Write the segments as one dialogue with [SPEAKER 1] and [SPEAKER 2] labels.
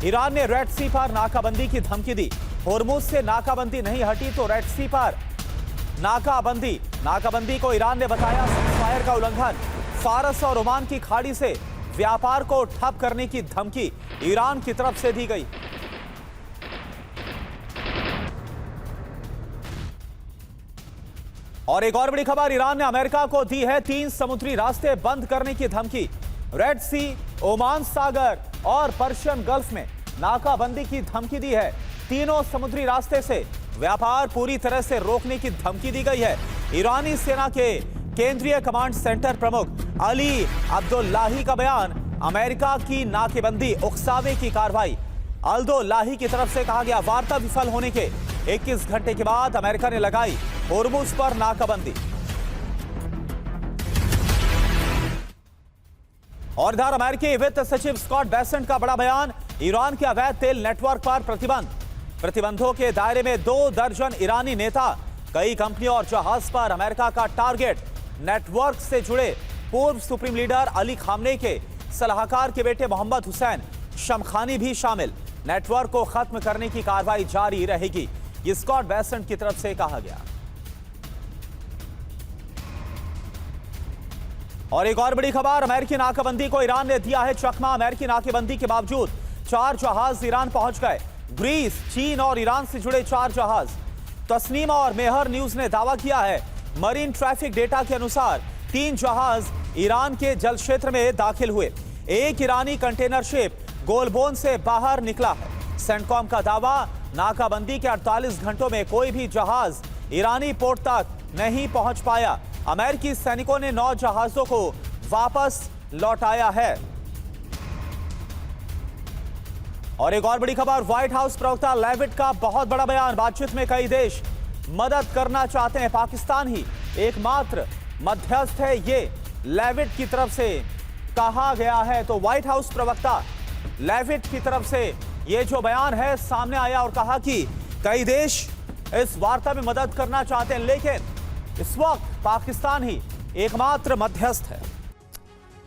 [SPEAKER 1] Iran ने red सी पर नाकाबंदी की धमकी दी। होर्मुज से नाकाबंदी नहीं हटी तो रेड सी पर नाकाबंदी को ईरान ने बताया सीज़फायर का उल्लंघन। फारस और ओमान की खाड़ी से व्यापार को ठप करने की धमकी ईरान की तरफ से दी गई। और एक और बड़ी खबर, ईरान ने अमेरिका को दी है 3 समुद्री रास्ते बंद करने की धमकी। रेड सी, ओमान सागर और पर्शियन गल्फ में नाकाबंदी की धमकी दी है। तीनों समुद्री रास्ते से व्यापार पूरी तरह से रोकने की धमकी दी गई है। ईरानी सेना के केंद्रीय कमांड सेंटर प्रमुख अली अब्दुल्लाही का बयान, अमेरिका की नाकेबंदी उकसावे की कार्रवाई। अब्दुल्लाही की तरफ से कहा गया, वार्ता विफल होने के 21 घंटे के बाद अमेरिका ने लगाई होर्मुज पर नाकाबंदी। और इधर अमेरिकी वित्त सचिव स्कॉट बेसेंट का बड़ा बयान, ईरान के अवैध तेल नेटवर्क पर प्रतिबंध। प्रतिबंधों के दायरे में 2 दर्जन ईरानी नेता, कई कंपनियों और जहाज पर अमेरिका का टारगेट। नेटवर्क से जुड़े पूर्व सुप्रीम लीडर अली खामनेई के सलाहकार के बेटे मोहम्मद हुसैन शमखानी भी शामिल। नेटवर्क को खत्म करने की कार्रवाई जारी रहेगी, ये स्कॉट बेसेंट की तरफ से कहा गया। और एक और बड़ी खबर, अमेरिकी नाकाबंदी को ईरान ने दिया है चकमा। अमेरिकी नाकेबंदी के बावजूद 4 जहाज ईरान पहुंच गए। ग्रीस, चीन और ईरान से जुड़े 4 जहाज। तस्नीमा और मेहर न्यूज ने दावा किया है, मरीन ट्रैफिक डेटा के अनुसार 3 जहाज ईरान के जल क्षेत्र में दाखिल हुए। एक ईरानी कंटेनर शिप गोलबोन से बाहर निकला है। सेंटकॉम का दावा, नाकाबंदी के 48 घंटों में कोई भी जहाज ईरानी पोर्ट तक नहीं पहुंच पाया। अमेरिकी सैनिकों ने 9 जहाजों को वापस लौटाया है। और एक और बड़ी खबर, व्हाइट हाउस प्रवक्ता लेविट का बहुत बड़ा बयान, बातचीत में कई देश मदद करना चाहते हैं, पाकिस्तान ही एकमात्र मध्यस्थ है, ये लेविट की तरफ से कहा गया है। तो व्हाइट हाउस प्रवक्ता लेविट की तरफ से ये जो बयान है सामने आया और कहा कि कई देश इस वार्ता में मदद करना चाहते हैं, लेकिन इस वक्त पाकिस्तान ही एकमात्र मध्यस्थ है।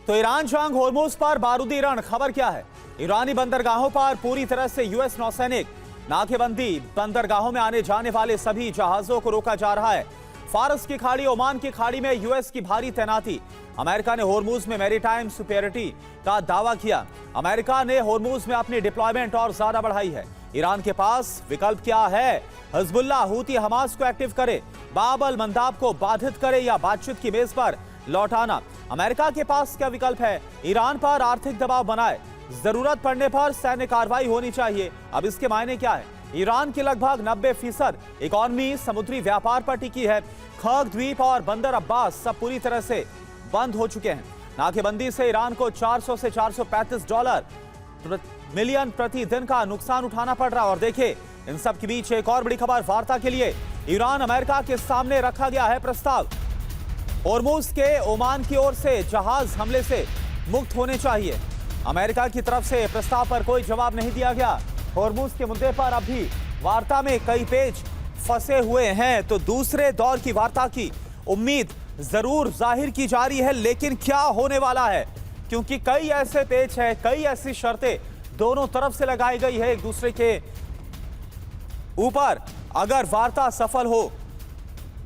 [SPEAKER 1] तो ईरान जंग, होर्मुज पर बारूदी रण, खबर क्या है? ईरानी बंदरगाहों पर पूरी तरह से यूएस नौसैनिक, नाकेबंदी, बंदरगाहों में आने जाने वाले सभी जहाजों को रोका जा रहा है। फारस की खाड़ी, ओमान की खाड़ी में यूएस की भारी तैनाती। अमेरिका ने होर्मुज में मैरीटाइम सुपेरिटी का दावा किया। अमेरिका ने होर्मुज में अपनी डिप्लॉयमेंट और ज्यादा बढ़ाई है। ईरान के पास विकल्प क्या है? हिजबुल्लाह, हूती, हमास को एक्टिव करे, बाब अल मंदाब को बाधित करे या बातचीत की मेज पर लौटाना। अमेरिका के पास क्या विकल्प है? ईरान पर आर्थिक दबाव बनाए, जरूरत पड़ने पर सैन्य कार्रवाई होनी चाहिए। अब इसके मायने क्या है? ईरान की लगभग 90% इकोनॉमी समुद्री व्यापार पर टिकी है। खग द्वीप और बंदर अब्बास सब पूरी तरह से बंद हो चुके हैं। नाकेबंदी से ईरान को 400 से $435 मिलियन प्रति दिन का नुकसान उठाना पड़ रहा है। और देखिए, इन सब के बीच एक और बड़ी खबर, वार्ता के लिए ईरान अमेरिका के सामने रखा गया है प्रस्ताव। होर्मुज के ओमान की ओर से जहाज हमले से मुक्त होने चाहिए। अमेरिका की तरफ से प्रस्ताव पर कोई जवाब नहीं दिया गया। होर्मुज के मुद्दे पर अब भी वार्ता में कई पेच फंसे हुए हैं, तो दूसरे दौर की वार्ता की उम्मीद जरूर जाहिर की जा रही है, लेकिन क्या होने वाला है? क्योंकि कई ऐसे पेच हैं, कई ऐसी शर्तें दोनों तरफ से लगाई गई है एक दूसरे के ऊपर। अगर वार्ता सफल हो